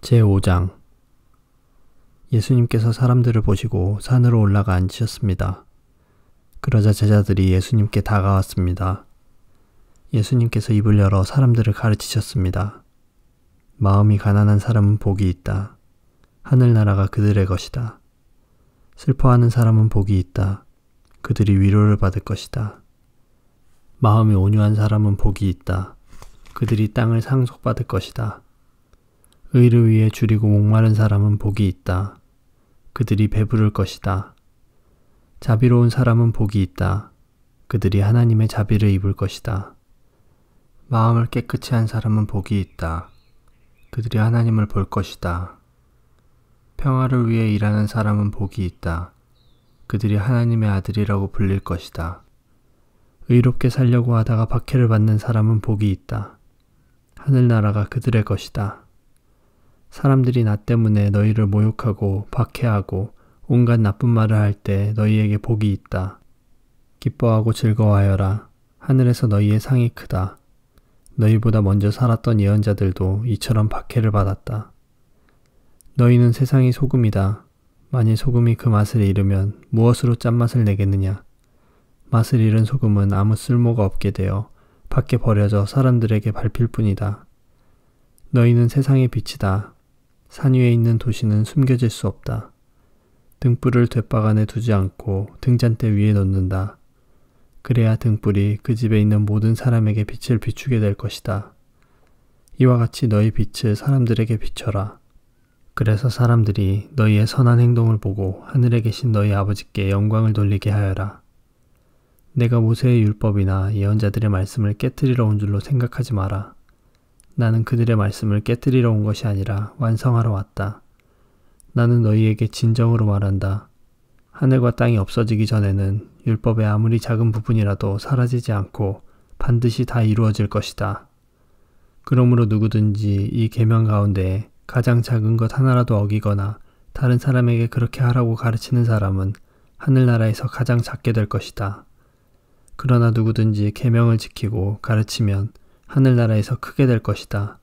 제5장 예수님께서 사람들을 보시고 산으로 올라가 앉으셨습니다. 그러자 제자들이 예수님께 다가왔습니다. 예수님께서 입을 열어 사람들을 가르치셨습니다. 마음이 가난한 사람은 복이 있다. 하늘나라가 그들의 것이다. 슬퍼하는 사람은 복이 있다. 그들이 위로를 받을 것이다. 마음이 온유한 사람은 복이 있다. 그들이 땅을 상속받을 것이다. 의를 위해 줄이고 목마른 사람은 복이 있다. 그들이 배부를 것이다. 자비로운 사람은 복이 있다. 그들이 하나님의 자비를 입을 것이다. 마음을 깨끗이 한 사람은 복이 있다. 그들이 하나님을 볼 것이다. 평화를 위해 일하는 사람은 복이 있다. 그들이 하나님의 아들이라고 불릴 것이다. 의롭게 살려고 하다가 박해를 받는 사람은 복이 있다. 하늘나라가 그들의 것이다. 사람들이 나 때문에 너희를 모욕하고 박해하고 온갖 나쁜 말을 할 때 너희에게 복이 있다. 기뻐하고 즐거워하여라. 하늘에서 너희의 상이 크다. 너희보다 먼저 살았던 예언자들도 이처럼 박해를 받았다. 너희는 세상의 소금이다. 만일 소금이 그 맛을 잃으면 무엇으로 짠맛을 내겠느냐. 맛을 잃은 소금은 아무 쓸모가 없게 되어 밖에 버려져 사람들에게 밟힐 뿐이다. 너희는 세상의 빛이다. 산 위에 있는 도시는 숨겨질 수 없다. 등불을 돛박 안에 두지 않고 등잔대 위에 놓는다. 그래야 등불이 그 집에 있는 모든 사람에게 빛을 비추게 될 것이다. 이와 같이 너희 빛을 사람들에게 비춰라. 그래서 사람들이 너희의 선한 행동을 보고 하늘에 계신 너희 아버지께 영광을 돌리게 하여라. 내가 모세의 율법이나 예언자들의 말씀을 깨트리러 온 줄로 생각하지 마라. 나는 그들의 말씀을 깨트리러 온 것이 아니라 완성하러 왔다. 나는 너희에게 진정으로 말한다. 하늘과 땅이 없어지기 전에는 율법의 아무리 작은 부분이라도 사라지지 않고 반드시 다 이루어질 것이다. 그러므로 누구든지 이 계명 가운데 가장 작은 것 하나라도 어기거나 다른 사람에게 그렇게 하라고 가르치는 사람은 하늘나라에서 가장 작게 될 것이다. 그러나 누구든지 계명을 지키고 가르치면 하늘나라에서 크게 될 것이다.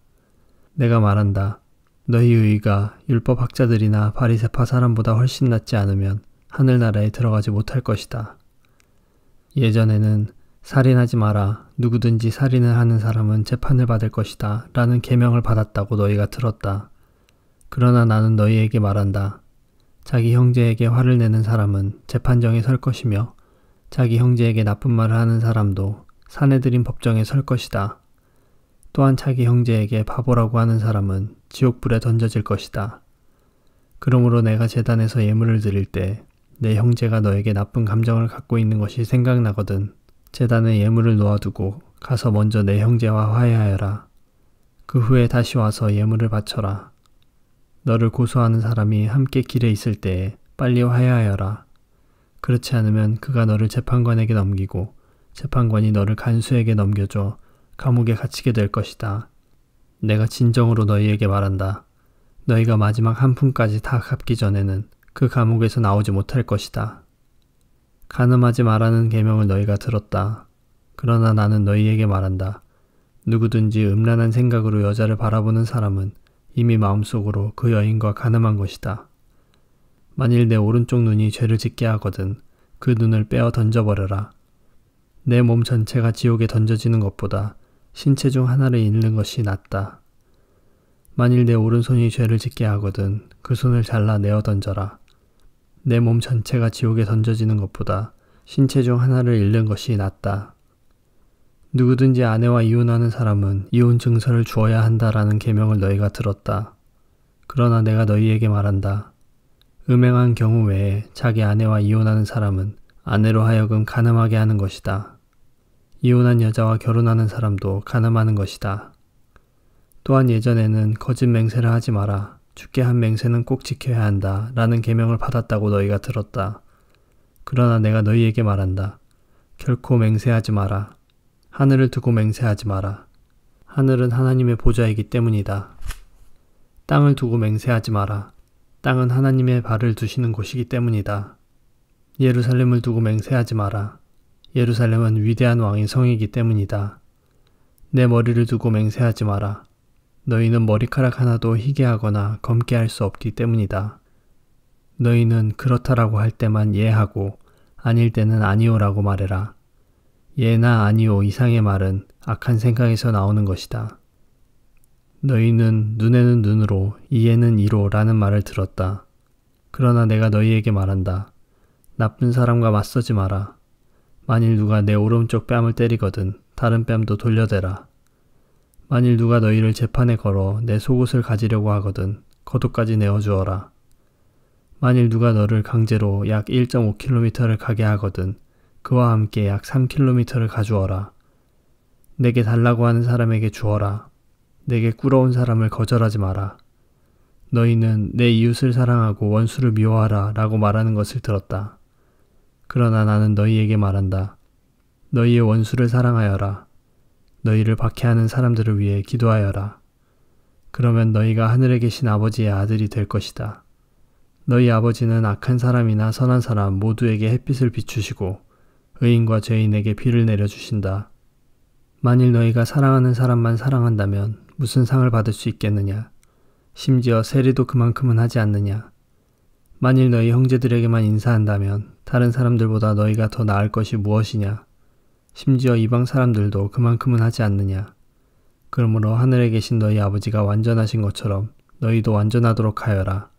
내가 말한다. 너희 의가 율법학자들이나 바리새파 사람보다 훨씬 낫지 않으면 하늘나라에 들어가지 못할 것이다. 예전에는 살인하지 마라. 누구든지 살인을 하는 사람은 재판을 받을 것이다. 라는 계명을 받았다고 너희가 들었다. 그러나 나는 너희에게 말한다. 자기 형제에게 화를 내는 사람은 재판정에 설 것이며 자기 형제에게 나쁜 말을 하는 사람도 사내들인 법정에 설 것이다. 또한 자기 형제에게 바보라고 하는 사람은 지옥불에 던져질 것이다. 그러므로 내가 제단에서 예물을 드릴 때 내 형제가 너에게 나쁜 감정을 갖고 있는 것이 생각나거든 제단에 예물을 놓아두고 가서 먼저 내 형제와 화해하여라. 그 후에 다시 와서 예물을 바쳐라. 너를 고소하는 사람이 함께 길에 있을 때에 빨리 화해하여라. 그렇지 않으면 그가 너를 재판관에게 넘기고 재판관이 너를 간수에게 넘겨줘 감옥에 갇히게 될 것이다. 내가 진정으로 너희에게 말한다. 너희가 마지막 한 푼까지 다 갚기 전에는 그 감옥에서 나오지 못할 것이다. 간음하지 말라는 계명을 너희가 들었다. 그러나 나는 너희에게 말한다. 누구든지 음란한 생각으로 여자를 바라보는 사람은 이미 마음속으로 그 여인과 간음한 것이다. 만일 내 오른쪽 눈이 죄를 짓게 하거든 그 눈을 빼어 던져버려라. 내 몸 전체가 지옥에 던져지는 것보다 신체 중 하나를 잃는 것이 낫다. 만일 내 오른손이 죄를 짓게 하거든 그 손을 잘라 내어 던져라. 내 몸 전체가 지옥에 던져지는 것보다 신체 중 하나를 잃는 것이 낫다. 누구든지 아내와 이혼하는 사람은 이혼 증서를 주어야 한다라는 계명을 너희가 들었다. 그러나 내가 너희에게 말한다. 음행한 경우 외에 자기 아내와 이혼하는 사람은 아내로 하여금 간음하게 하는 것이다. 이혼한 여자와 결혼하는 사람도 간음하는 것이다. 또한 예전에는 거짓 맹세를 하지 마라. 주께 한 맹세는 꼭 지켜야 한다. 라는 계명을 받았다고 너희가 들었다. 그러나 내가 너희에게 말한다. 결코 맹세하지 마라. 하늘을 두고 맹세하지 마라. 하늘은 하나님의 보좌이기 때문이다. 땅을 두고 맹세하지 마라. 땅은 하나님의 발을 두시는 곳이기 때문이다. 예루살렘을 두고 맹세하지 마라. 예루살렘은 위대한 왕의 성이기 때문이다. 내 머리를 두고 맹세하지 마라. 너희는 머리카락 하나도 희게 하거나 검게 할 수 없기 때문이다. 너희는 그렇다라고 할 때만 예하고 아닐 때는 아니오라고 말해라. 예나 아니오 이상의 말은 악한 생각에서 나오는 것이다. 너희는 눈에는 눈으로 이에는 이로 라는 말을 들었다. 그러나 내가 너희에게 말한다. 나쁜 사람과 맞서지 마라. 만일 누가 내 오른쪽 뺨을 때리거든 다른 뺨도 돌려대라. 만일 누가 너희를 재판에 걸어 내 속옷을 가지려고 하거든 겉옷까지 내어주어라. 만일 누가 너를 강제로 약 1.5km를 가게 하거든 그와 함께 약 3km를 가주어라. 내게 달라고 하는 사람에게 주어라. 내게 꿇어온 사람을 거절하지 마라. 너희는 내 이웃을 사랑하고 원수를 미워하라 라고 말하는 것을 들었다. 그러나 나는 너희에게 말한다. 너희의 원수를 사랑하여라. 너희를 박해하는 사람들을 위해 기도하여라. 그러면 너희가 하늘에 계신 아버지의 아들이 될 것이다. 너희 아버지는 악한 사람이나 선한 사람 모두에게 햇빛을 비추시고 의인과 죄인에게 비를 내려주신다. 만일 너희가 사랑하는 사람만 사랑한다면 무슨 상을 받을 수 있겠느냐? 심지어 세리도 그만큼은 하지 않느냐? 만일 너희 형제들에게만 인사한다면 다른 사람들보다 너희가 더 나을 것이 무엇이냐? 심지어 이방 사람들도 그만큼은 하지 않느냐? 그러므로 하늘에 계신 너희 아버지가 완전하신 것처럼 너희도 완전하도록 하여라.